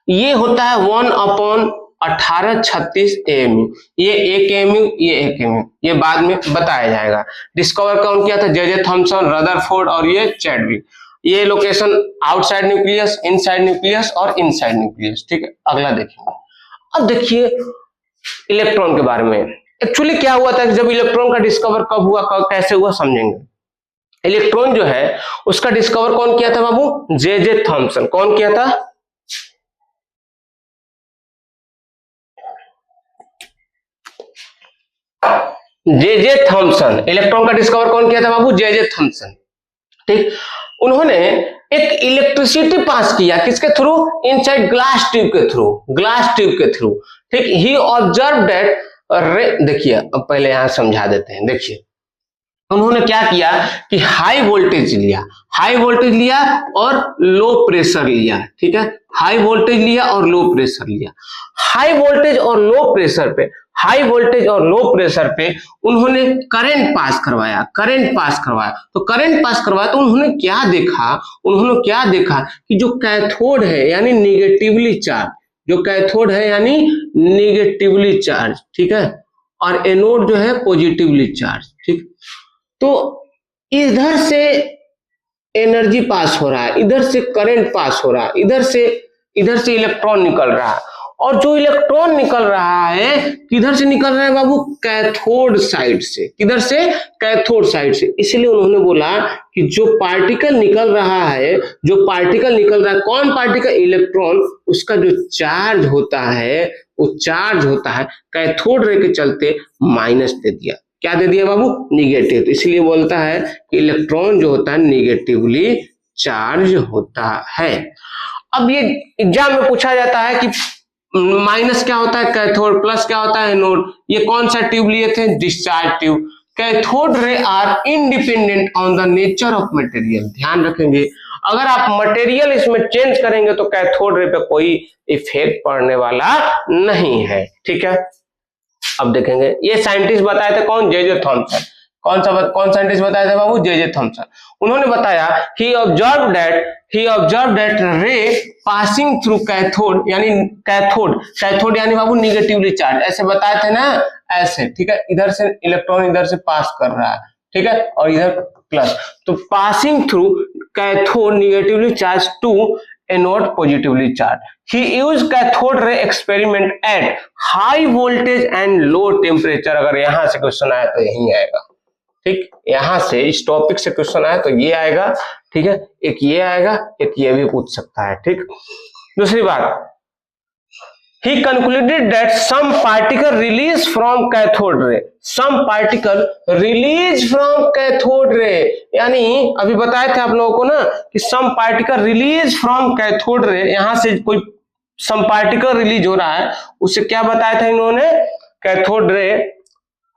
ये होता है 1/1836 AMU, ये 1 AMU, ये 1 AMU, ये बाद में बताया जाएगा। डिस्कवर कौन किया था? जे थॉमसन, रदरफोर्ड और ये चैडविक। ये location outside nucleus, inside nucleus और इनसाइड न्यूक्लियस, ठीक है। अगला देखेंगे। अब देखिए इलेक्ट्रॉन के बारे में, एक्चुअली क्या हुआ था, जब इलेक्ट्रॉन का डिस्कवर कब हुआ, कब कैसे हुआ, समझेंगे। इलेक्ट्रॉन जो है उसका डिस्कवर कौन किया था बाबू? J Thomson. कौन किया था? J Thomson. इलेक्ट्रॉन का डिस्कवर कौन किया था बाबू? जे थॉमसन, ठीक। उन्होंने एक इलेक्ट्रिसिटी पास किया, किसके थ्रू? इनसाइड ग्लास ट्यूब के थ्रू, ग्लास ट्यूब के थ्रू, ठीक। ही ऑब्जर्व दैट, देखिए अब पहले यहां समझा देते हैं। देखिए उन्होंने क्या किया कि हाई वोल्टेज लिया, हाई वोल्टेज लिया और लो प्रेशर लिया, ठीक है। हाई वोल्टेज लिया और लो प्रेशर लिया। हाई वोल्टेज और लो प्रेशर पे, हाई वोल्टेज और लो प्रेशर पे उन्होंने करंट पास करवाया, करंट पास करवाया। तो करंट पास करवाया तो उन्होंने क्या देखा? उन्होंने क्या देखा कि जो कैथोड है यानी निगेटिवली चार्ज, जो कैथोड है यानी निगेटिवली चार्ज, ठीक है, और एनोड जो है पॉजिटिवली चार्ज, ठीक। तो इधर से एनर्जी पास हो रहा है, इधर से करंट पास हो रहा है, इधर से इलेक्ट्रॉन निकल रहा है, और जो इलेक्ट्रॉन निकल रहा है किधर से निकल रहा है बाबू? कैथोड साइड से। किधर से? कैथोड साइड से। इसलिए उन्होंने बोला कि जो पार्टिकल निकल रहा है, जो पार्टिकल निकल रहा है, कौन पार्टिकल? इलेक्ट्रॉन, उसका जो चार्ज होता है वो चार्ज होता है कैथोड रे के चलते माइनस दे दिया। क्या दे दिया बाबू? निगेटिव। इसलिए बोलता है कि इलेक्ट्रॉन जो होता है निगेटिवली चार्ज होता है। अब ये एग्जाम में पूछा जाता है कि माइनस क्या होता है? कैथोड। प्लस क्या होता है? एनोड। ये कौन सा ट्यूब लिए थे? Discharge tube. Cathode ray are independent on the nature of material. ध्यान रखेंगे, अगर आप मटेरियल इसमें चेंज करेंगे तो कैथोड रे पे कोई इफेक्ट पड़ने वाला नहीं है, ठीक है। अब देखेंगे, ये साइंटिस्ट बताए थे कौन? J Thomson. कौन साइंटिस्ट बताए थे बाबू? जे थॉमसन। उन्होंने बताया he observe that ray passing through cathode, यानी कैथोड यानी बाबू निगेटिवली चार्ज, ऐसे बताए थे ना, ऐसे, ठीक है। इधर से इलेक्ट्रॉन इधर से पास कर रहा है, ठीक है, और इधर प्लस, तो passing through cathode negatively charge to anode positively charge. He used cathode ray experiment at high voltage and low temperature। अगर यहां से क्वेश्चन आया तो यही आएगा, ठीक। यहां से इस टॉपिक से क्वेश्चन आया तो ये आएगा, ठीक है। एक ये आएगा, एक ये भी पूछ सकता है, ठीक। दूसरी बात, He concluded that some particle released from cathode ray, some particle released from cathode ray, यानी अभी बताए थे आप लोगों को ना कि some particle released from cathode ray, यहां से कोई some particle रिलीज हो रहा है, उसे क्या बताया था इन्होंने, cathode ray,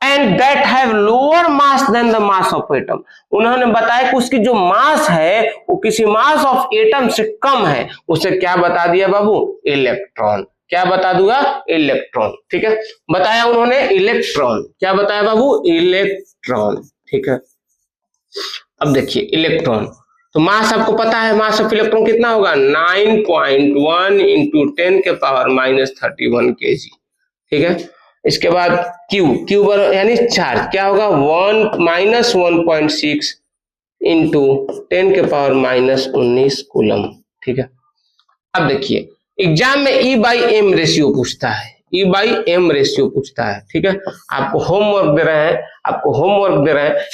and that have lower mass than the mass of atom, उन्होंने बताया कि उसकी जो मास है वो किसी मास ऑफ एटम से कम है, उसे क्या बता दिया बाबू, इलेक्ट्रॉन, क्या बता दूंगा, इलेक्ट्रॉन, ठीक है, बताया उन्होंने इलेक्ट्रॉन, क्या बताया बाबू, इलेक्ट्रॉन, ठीक है। अब देखिए इलेक्ट्रॉन, तो मास आपको पता है, मास ऑफ इलेक्ट्रॉन कितना होगा, 9.1 इंटू 10 के पावर -31 kg, ठीक है। इसके बाद क्यू बर यानी चार्ज क्या होगा, 1-1.6 इंटू 10 के पावर -19 कूलम, ठीक है। अब देखिए एग्जाम में E/M रेशियो पूछता है, E/M रेशियो पूछता है, ठीक है। आपको होमवर्क दे रहे हैं,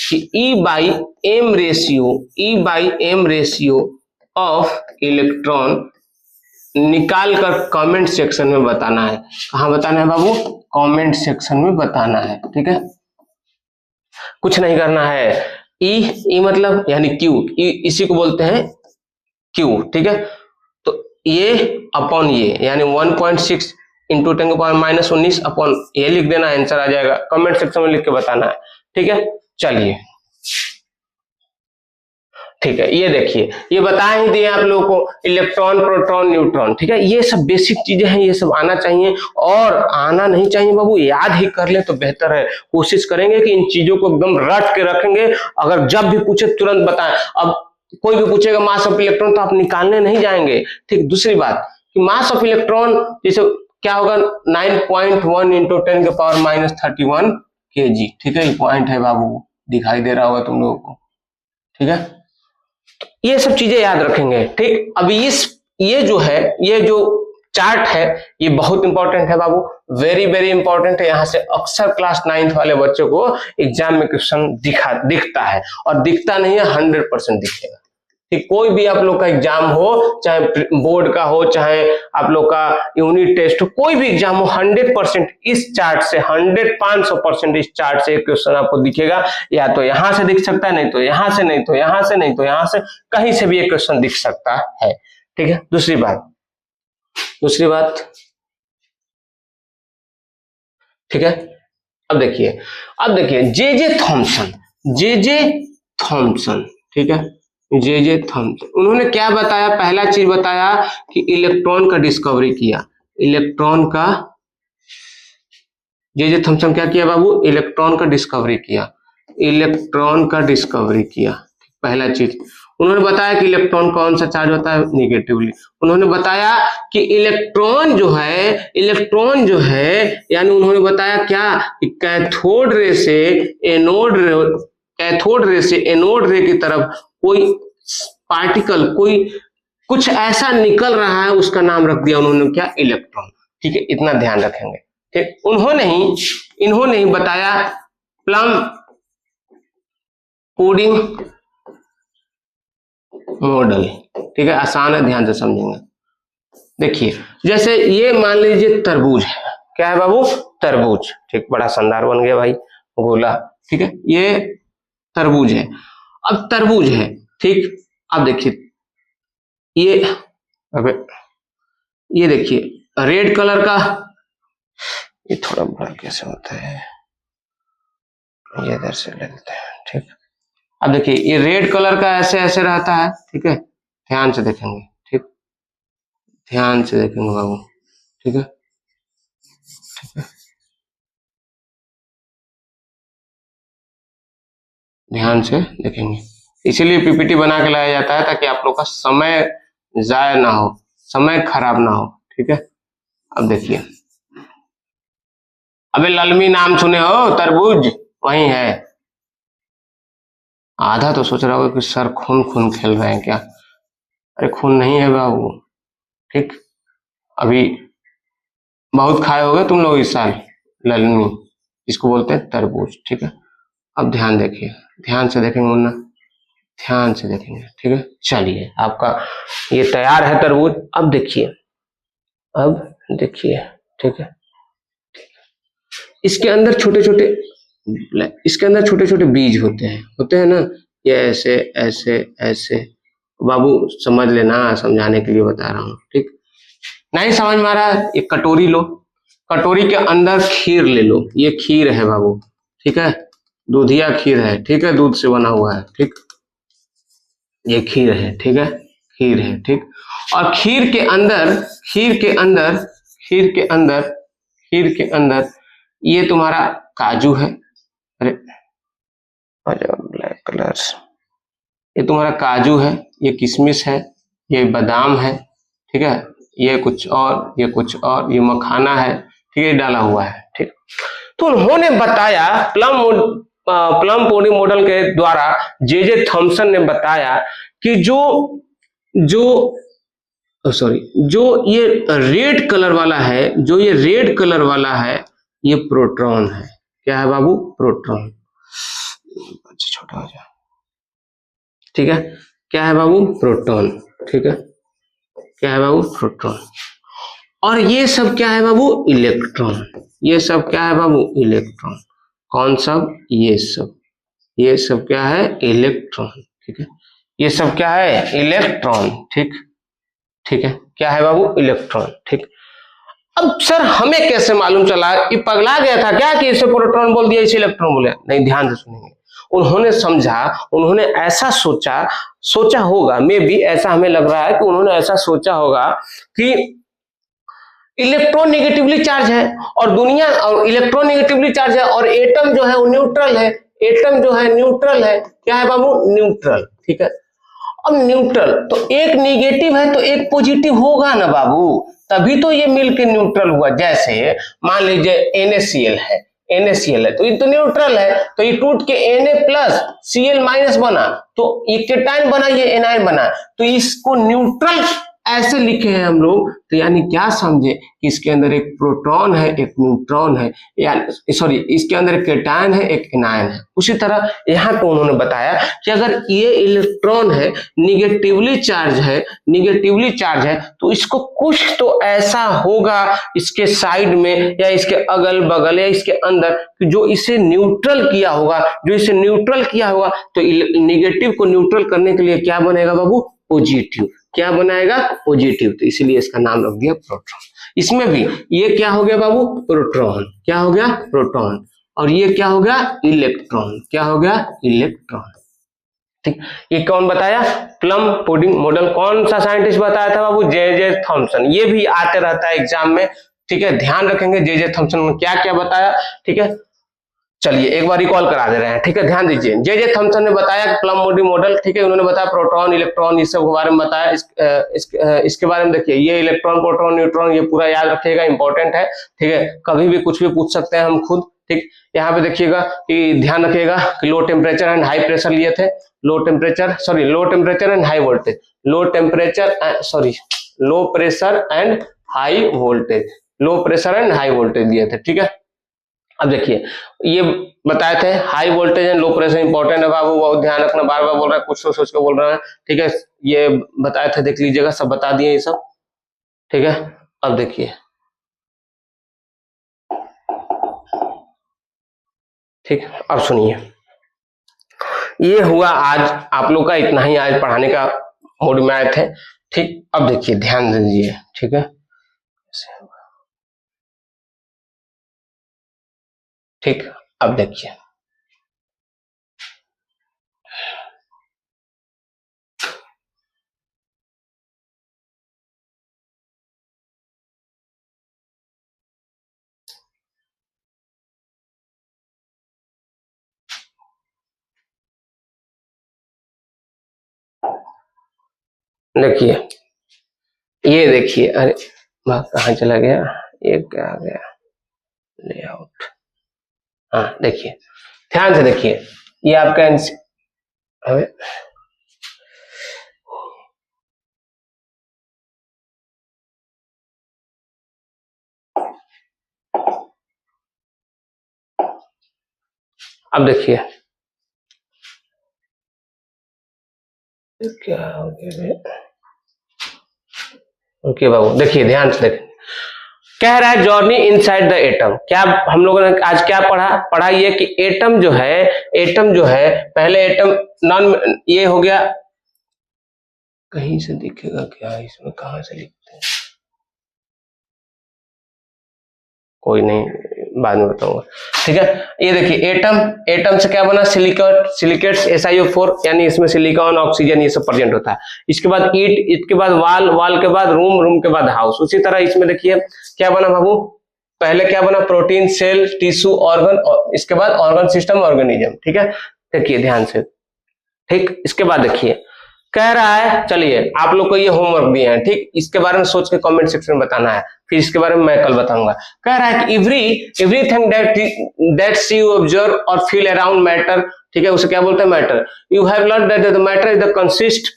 कि E/M रेशियो ऑफ इलेक्ट्रॉन निकाल कर कमेंट सेक्शन में बताना है। कहाँ बताना है बाबू, कमेंट सेक्शन में बताना है, ठीक है। कुछ नहीं करना है, ई मतलब यानी क्यू, इसी को बोलते हैं क्यू, ठीक है। तो ये अपॉन ये यानी 1.6 इंटू 10 के पावर -19 अपॉन ये लिख देना, आंसर आ जाएगा, कमेंट सेक्शन में लिख के बताना है, ठीक है। चलिए ठीक है, ये देखिए ये बता ही दिए आप लोगों को, इलेक्ट्रॉन, प्रोटॉन, न्यूट्रॉन, ठीक है। ये सब बेसिक चीजें हैं, ये सब आना चाहिए, और आना नहीं चाहिए बाबू, याद ही कर ले तो बेहतर है। कोशिश करेंगे कि इन चीजों को एकदम रट के रखेंगे, अगर जब भी पूछे तुरंत बताएं। अब कोई भी पूछेगा मास ऑफ इलेक्ट्रॉन तो आप निकालने नहीं जाएंगे, ठीक। दूसरी बात कि मास ऑफ इलेक्ट्रॉन जैसे क्या होगा, 9.1 इंटू 10 के पावर -31 kg, ठीक है। ये पॉइंट है बाबू, दिखाई दे रहा होगा तुम लोगों को, ठीक है। ये सब चीजें याद रखेंगे, ठीक। अभी ये जो चार्ट है ये बहुत इंपॉर्टेंट है बाबू, वेरी वेरी इंपॉर्टेंट है। यहाँ से अक्सर क्लास 9th वाले बच्चों को एग्जाम में क्वेश्चन दिखता है, और दिखता नहीं है, 100% दिखेगा, ठीक। कोई भी आप लोग का एग्जाम हो, चाहे बोर्ड का हो, चाहे आप लोग का यूनिट टेस्ट हो, कोई भी एग्जाम हो, 100% इस चार्ट से 500% इस चार्ट से क्वेश्चन आपको दिखेगा। या तो यहां से दिख सकता है, नहीं तो यहां से, नहीं तो यहां से, नहीं तो यहां से, कहीं से भी एक क्वेश्चन दिख सकता है, ठीक है। दूसरी बात ठीक है। अब देखिए जे थॉमसन, ठीक है, जे थॉमसन, उन्होंने क्या बताया, पहला चीज बताया कि इलेक्ट्रॉन का डिस्कवरी किया, इलेक्ट्रॉन का, जे थॉमसन क्या किया बाबू, इलेक्ट्रॉन का डिस्कवरी किया, पहला चीज। उन्होंने बताया कि इलेक्ट्रॉन कौन सा चार्ज होता है, निगेटिवली। उन्होंने बताया कि इलेक्ट्रॉन जो है यानी उन्होंने बताया क्या, कि कैथोड रे से एनोड रे की तरफ कोई पार्टिकल, कुछ ऐसा निकल रहा है, उसका नाम रख दिया उन्होंने क्या, इलेक्ट्रॉन, ठीक है। इतना ध्यान रखेंगे, ठीक। इन्होंने ही बताया प्लम पुडिंग मॉडल, ठीक है, आसान है, ध्यान से समझेंगे। देखिए जैसे ये मान लीजिए तरबूज है, क्या है बाबू, तरबूज, ठीक, बड़ा शानदार बन गया भाई, गोला, ठीक है। ये तरबूज है, अब तरबूज है, ठीक। अब देखिए ये देखिए रेड कलर का, ये थोड़ा बड़ा कैसे होता है, ये इधर से ले लेते हैं, ठीक। अब देखिए ये रेड कलर का ऐसे रहता है, ठीक है, ध्यान से देखेंगे, ठीक, ध्यान से देखेंगे बाबू, ठीक है, ध्यान से देखेंगे। इसीलिए पीपीटी बना के लाया जाता है, ताकि आप लोग का समय जाया ना हो, समय खराब ना हो, ठीक है। अब देखिए, अबे ललमी नाम सुने हो, तरबूज वही है। आधा तो सोच रहा होगा कि सर खून खेल रहे हैं क्या, अरे खून नहीं है बाबू, ठीक। अभी बहुत खाए होगे तुम लोग इस साल ललमी, इसको बोलते हैं तरबूज, ठीक है। अब ध्यान देखिए, ध्यान से देखेंगे मुन्ना, ध्यान से देखेंगे, ठीक है। चलिए आपका ये तैयार है तरबूज। अब देखिए ठीक है। इसके अंदर छोटे छोटे बीज होते हैं ना, ये ऐसे ऐसे ऐसे। बाबू समझ लेना, समझाने के लिए बता रहा हूँ, ठीक। नहीं समझ में आ रहा है, एक कटोरी लो, कटोरी के अंदर खीर ले लो, ये खीर है बाबू, ठीक है, दूधिया खीर है, ठीक है, दूध से बना हुआ है, ठीक, ये खीर है, ठीक है, खीर है, ठीक। और खीर के अंदर ये तुम्हारा काजू है, अरे ब्लैक कलर्स, ये तुम्हारा काजू है, ये किशमिश है, ये बादाम है, ठीक है, ये कुछ और, ये कुछ और, ये मखाना है, ठीक है, डाला हुआ है, ठीक। तो उन्होंने बताया, प्लम पोडी मॉडल के द्वारा जे थॉमसन ने बताया कि जो ये रेड कलर वाला है, ये प्रोटॉन है। क्या है बाबू? प्रोटॉन। अच्छा छोटा हो जाए, ठीक है। क्या है बाबू? प्रोटॉन, ठीक है। क्या है बाबू? प्रोटॉन। और ये सब क्या है बाबू? इलेक्ट्रॉन। ये सब क्या है बाबू? इलेक्ट्रॉन। कौन सब? ये सब क्या है? इलेक्ट्रॉन, ठीक है। ये सब क्या है? इलेक्ट्रॉन, ठीक, ठीक है। क्या है बाबू? इलेक्ट्रॉन, ठीक। अब सर हमें कैसे मालूम चला? ये पगला गया था क्या कि इसे प्रोटॉन बोल दिया, इसे इलेक्ट्रॉन बोले? नहीं, ध्यान से सुनेंगे। उन्होंने समझा, उन्होंने ऐसा सोचा होगा, मे भी ऐसा हमें लग रहा है कि उन्होंने ऐसा सोचा होगा कि इलेक्ट्रॉन नेगेटिवली चार्ज है और दुनिया, और इलेक्ट्रॉन नेगेटिवली चार्ज है और एटम जो है वो न्यूट्रल है। एटम जो है न्यूट्रल है। क्या है बाबू? न्यूट्रल, ठीक है। अब न्यूट्रल तो एक नेगेटिव है तो एक पॉजिटिव होगा ना बाबू, तभी तो ये मिलकर न्यूट्रल हुआ। जैसे मान लीजिए NaCl है, तो ये तो न्यूट्रल है, तो ये टूट के Na+Cl- बना, तो ये केटायन बना, ये एनायन बना, तो इसको न्यूट्रल ऐसे लिखे हैं हम लोग। तो यानी क्या समझे कि इसके अंदर एक प्रोटॉन है, एक न्यूट्रॉन है, यानी सॉरी, इसके अंदर एक केटायन है, एक एनायन है। उसी तरह यहाँ पे उन्होंने बताया कि अगर ये इलेक्ट्रॉन है, निगेटिवली चार्ज है, तो इसको कुछ तो ऐसा होगा इसके साइड में या इसके अगल बगल या इसके अंदर जो इसे न्यूट्रल किया होगा। तो निगेटिव को न्यूट्रल करने के लिए क्या बनेगा बाबू? पॉजिटिव। क्या बनाएगा? पॉजिटिव। तो इसीलिए इसका नाम रख दिया प्रोटॉन। इसमें भी ये क्या हो गया बाबू? प्रोटॉन। क्या हो गया? प्रोटॉन। और ये क्या हो गया? इलेक्ट्रॉन। क्या हो गया? इलेक्ट्रॉन, ठीक। ये कौन बताया? Plum pudding model. कौन सा साइंटिस्ट बताया था बाबू? J Thomson. ये भी आते रहता है एग्जाम में, ठीक है, ध्यान रखेंगे जे थॉमसन ने क्या क्या बताया, ठीक है। चलिए एक बार रिकॉल करा दे रहे हैं, ठीक है, ध्यान दीजिए। जे थॉमसन ने बताया प्लम मोडी मॉडल, ठीक है, उन्होंने बताया प्रोटॉन, इलेक्ट्रॉन, इस सब के बारे में बताया। इसके बारे में देखिए, ये इलेक्ट्रॉन, प्रोटॉन, न्यूट्रॉन, ये पूरा याद रखिएगा, इंपॉर्टेंट है, ठीक है। कभी भी कुछ भी पूछ सकते हैं हम खुद, ठीक। यहाँ पे देखिएगा कि ध्यान रखिएगा कि low temperature and high pressure लिए थे, low temperature and high voltage, low pressure and high voltage दिए थे, ठीक है। अब देखिए ये बताए थे high voltage and low pressure important है बाबू, बहुत ध्यान रखना, बार बार बोल रहा है, कुछ सोच के बोल रहा है, ठीक है। ये बताए थे, देख लीजिएगा, सब बता दिए ये सब, ठीक है। अब देखिए, ठीक, अब सुनिए, ये हुआ आज आप लोग का, इतना ही आज पढ़ाने का मूड में आए थे, ठीक। अब देखिए ध्यान दीजिए, ठीक है, ठीक। अब देखिए, देखिए, ये देखिए, अरे कहाँ चला गया, ये क्या आ गया, लेआउट, हाँ देखिए, ध्यान से देखिए, ये आपका अबे अब देखिए क्या हो गया, ओके बाबू, देखिए ध्यान से देखिए, कह रहा है जर्नी इनसाइड द एटम। क्या हम लोगों ने आज क्या पढ़ा ये कि एटम जो है पहले एटम नॉन ये हो गया, कहीं से दिखेगा क्या इसमें, कहां से लिखते हैं, कोई नहीं बाद में बताऊंगा, ठीक है। ये देखिए एटम से क्या बना, सिलिकेट्स SiO4, यानी इसमें सिलिकॉन ऑक्सीजन ये सब प्रेजेंट होता है। इसके बाद ईट, इसके बाद वाल के बाद रूम के बाद हाउस। उसी तरह इसमें देखिए क्या बना बाबू, पहले क्या बना, प्रोटीन, सेल, टिश्यू, ऑर्गन, और इसके बाद ऑर्गन सिस्टम, ऑर्गेनिज्म, ठीक है। देखिए ध्यान से, ठीक। इसके बाद देखिए कह रहा है, चलिए आप लोग को ये होमवर्क दिए हैं, ठीक, इसके बारे में सोच के कमेंट सेक्शन में बताना है, फिर इसके बारे में मैं कल बताऊंगा। कह रहा है कि एवरीथिंग दैट यू ऑब्जर्व और फील अराउंड मैटर, ठीक है, उसे क्या बोलते हैं, matter. You have learn that the matter is the consist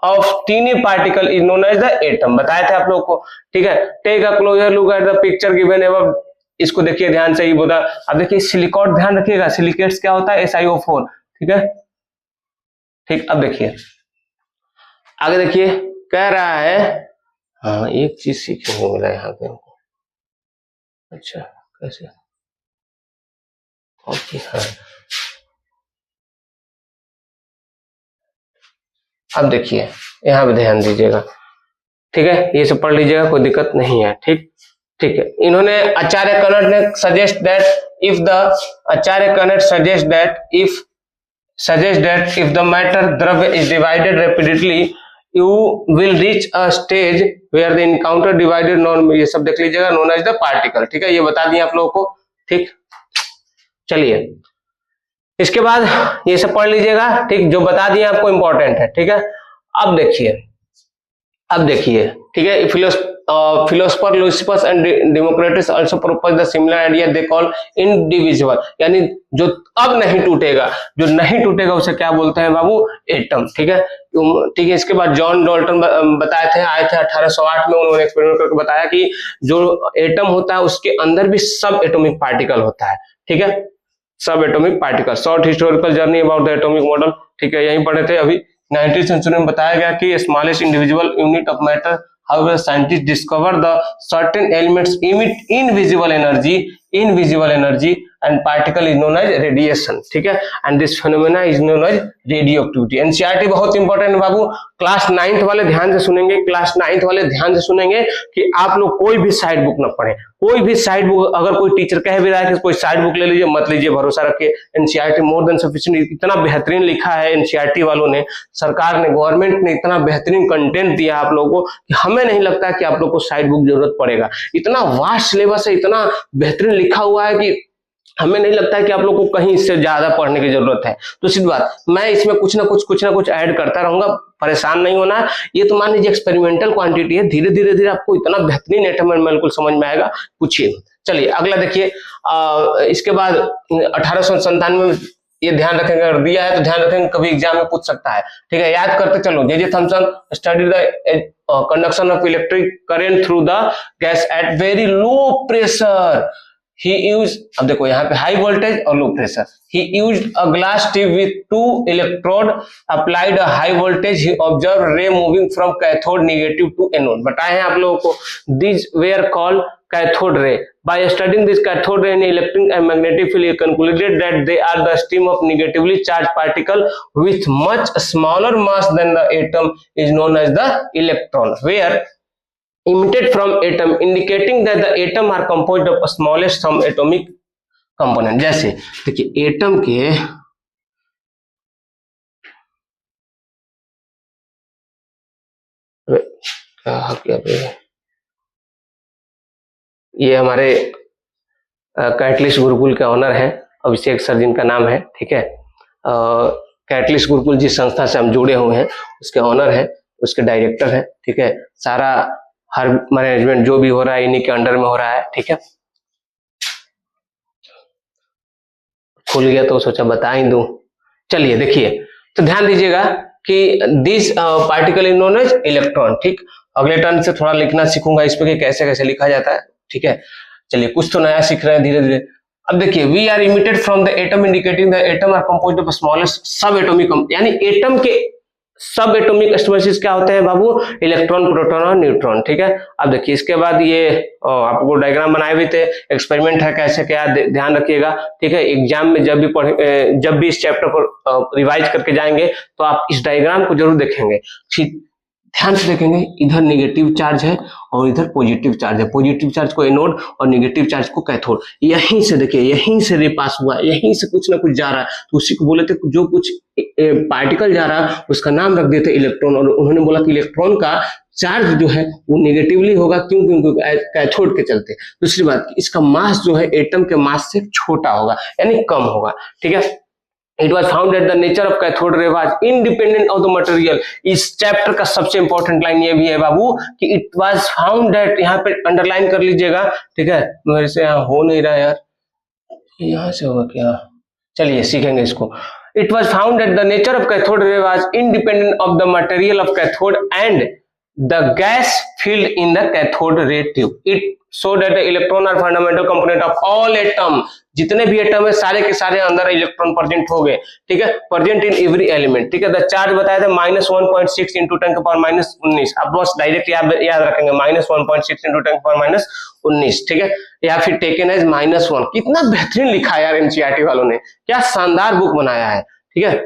of tiny particle is known as the atom, बताए थे आप लोग को, ठीक है। Take a closer look at the picture given above, इसको देखिए ध्यान से ही बोला। अब देखिए सिलिकॉन, ध्यान रखिएगा, सिलिकेट्स क्या होता है, SiO4, ठीक है, ठीक। अब देखिए आगे देखिए कह रहा है, हाँ एक चीज सीखने को मिला यहाँ पे हमको, अच्छा कैसे, ओके हाँ, अब देखिए यहाँ पे ध्यान दीजिएगा, ठीक है, ये सब पढ़ लीजिएगा, कोई दिक्कत नहीं है, ठीक ठीक है। इन्होंने आचार्य कनट ने suggest that if the matter द्रव्य is divided rapidly you will reach a stage where the encounter divided non, ये सब देख लीजिएगा, known as the particle, ठीक है, ये बता दिए आप लोगों को, ठीक। चलिए इसके बाद ये सब पढ़ लीजिएगा, ठीक, जो बता दिए आपको इंपॉर्टेंट है, ठीक है। अब देखिए, ठीक है, philosopher Leucippus and Democritus also proposed the similar idea they call indivisible, यानी जो अब नहीं टूटेगा, उसे क्या बोलते हैं बाबू, एटम, ठीक है, ठीक है। इसके बाद जॉन डाल्टन बताए थे, आए थे 1808 में, उन्होंने एक्सपेरिमेंट करके बताया कि जो एटम होता है उसके अंदर भी सब एटॉमिक पार्टिकल होता है, ठीक है, सब atomic particle. Short historical journey about the atomic model, ठीक है, यहीं पढ़े थे अभी। 19th सेंचुरी में बताया गया कि smallest individual unit of matter, however scientists discover the certain elements emit invisible energy and particle is known as radiation, ठीक है, and this phenomena is known as radioactivity। NCERT बहुत इंपॉर्टेंट है बाबू, class 9th वाले ध्यान से सुनेंगे कि आप लोग कोई भी साइड बुक न पढ़ें, कोई भी साइड बुक, अगर कोई टीचर कह भी रहा है कि कोई साइड बुक ले लीजिए, मत लीजिए, भरोसा रखिए, NCERT मोर देन सफिशिएंट, इतना बेहतरीन लिखा है NCERT वालों ने, सरकार ने, गवर्नमेंट ने इतना बेहतरीन कंटेंट दिया आप लोगों को कि हमें नहीं लगता कि आप लोग को साइड बुक जरूरत पड़ेगा। इतना वास्ट सिलेबस है, इतना बेहतरीन लिखा हुआ है कि हमें नहीं लगता है कि आप लोग को कहीं इससे ज्यादा पढ़ने की जरूरत है। तो सीधी बात, मैं इसमें कुछ ना कुछ ऐड करता रहूंगा, परेशान नहीं होना है। ये तो मान लीजिए एक्सपेरिमेंटल क्वांटिटी है, धीरे धीरे आपको इतना बेहतरीन एटम एंड मॉलिक्यूल समझ में आएगा, पूछिए। चलिए अगला देखिए, इसके बाद 1897 में, ये ध्यान रखेंगे, अगर दिया है तो ध्यान रखेंगे, कभी एग्जाम में पूछ सकता है, ठीक है, याद करते चलो। J Thomson study the conduction of electric current through the gas at very low pressure. He used, अब देखो यहाँ पे हाई वोल्टेज और low pressure, he used a glass tube with 2 electrode, applied a high voltage, he observed ray moving from cathode negative to anode। बताए हैं आप लोगों को, these were called cathode ray। By studying this cathode ray in electric and magnetic field, he concluded that they are the stream of negatively charged particle with much smaller mass than the atom is known as the electron, where emitted from atom, indicating that the atom are composed of smallest some atomic component। जैसे देखिए atom के ये हमारे catalyst Gurukul के honour हैं, अभिषेक sir जिनका नाम है, ठीक है, कैटलिस्ट गुरुकुल जिस संस्था से हम जुड़े हुए हैं उसके ऑनर हैं, उसके डायरेक्टर हैं, ठीक है, सारा हर मैनेजमेंट जो भी हो रहा है इन्हीं के अंडर में हो रहा है, ठीक है। खुल गया तो सोचा बता ही दूं। चलिए देखिए, तो ध्यान दीजिएगा कि this particle is known as electron, ठीक। अगले टर्न से थोड़ा लिखना सीखूंगा इस पे कि कैसे कैसे लिखा जाता है, ठीक है। चलिए कुछ तो नया सीख रहे हैं धीरे धीरे। अब देखिए, we are emitted from the atom, indicating the atom are composed of smallest subatomic, यानी एटम के सब एटॉमिक स्पीशीज क्या होते हैं बाबू, इलेक्ट्रॉन, प्रोटॉन और न्यूट्रॉन। ठीक है, अब देखिए इसके बाद ये आपको डायग्राम बनाए हुए थे, एक्सपेरिमेंट है कैसे क्या, ध्यान रखिएगा। ठीक है, एग्जाम में जब भी इस चैप्टर को रिवाइज करके जाएंगे तो आप इस डायग्राम को जरूर देखेंगे, ध्यान से देखेंगे। इधर नेगेटिव चार्ज है और इधर पॉजिटिव चार्ज है, पॉजिटिव चार्ज को एनोड और नेगेटिव चार्ज को कैथोड। यहीं से देखिए, यहीं से रे पास हुआ है, यहीं से कुछ ना कुछ जा रहा है, तो उसी को बोले थे जो कुछ पार्टिकल जा रहा है उसका नाम रख देते इलेक्ट्रॉन, और उन्होंने बोला कि इलेक्ट्रॉन का चार्ज जो है वो नेगेटिवली होगा, क्यों, क्योंकि कैथोड के चलते। दूसरी बात, इसका मास जो है एटम के मास से छोटा होगा, यानी कम होगा। ठीक है, It was found that the nature of cathode ray was independent of the material। इस चैप्टर का सबसे इंपॉर्टेंट लाइन ये भी है बाबू कि it was found that, यहाँ पे अंडरलाइन कर लीजिएगा। ठीक है, मेरे से यहाँ हो नहीं रहा यार, यहाँ से होगा क्या, चलिए सीखेंगे इसको। It was found that the nature of cathode ray was independent of the material of cathode and the gas filled in the cathode ray tube। It showed that the electron are fundamental component of all atom। जितने भी atom है सारे के सारे अंदर electron present हो गए। ठीक है, प्रेजेंट इन एवरी एलिमेंट। ठीक है, द चार्ज बताया था -1.6 इंटू 10⁻⁹। अब बस डायरेक्ट याद रखेंगे -1.6 इंटू 10⁻⁹। ठीक है, या फिर टेकन एज -1। कितना बेहतरीन लिखा है यार एनसीईआरटी वालों ने, क्या शानदार बुक बनाया है। ठीक है,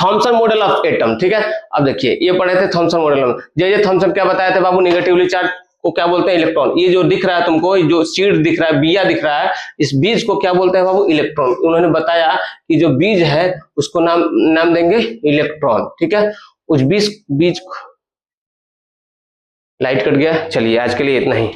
थॉमसन मॉडल ऑफ एटम। ठीक है, अब देखिए ये पढ़े थे थॉमसन मॉडल। जे थॉमसन क्या बताया था बाबू, नेगेटिवली चार्ज को क्या बोलते हैं, इलेक्ट्रॉन। ये जो दिख रहा है तुमको, जो सीड दिख रहा है, बिया दिख रहा है, इस बीज को क्या बोलते हैं बाबू, इलेक्ट्रॉन। उन्होंने बताया कि जो बीज है उसको नाम देंगे इलेक्ट्रॉन। ठीक है, उस बीज लाइट कट गया, चलिए आज के लिए इतना ही।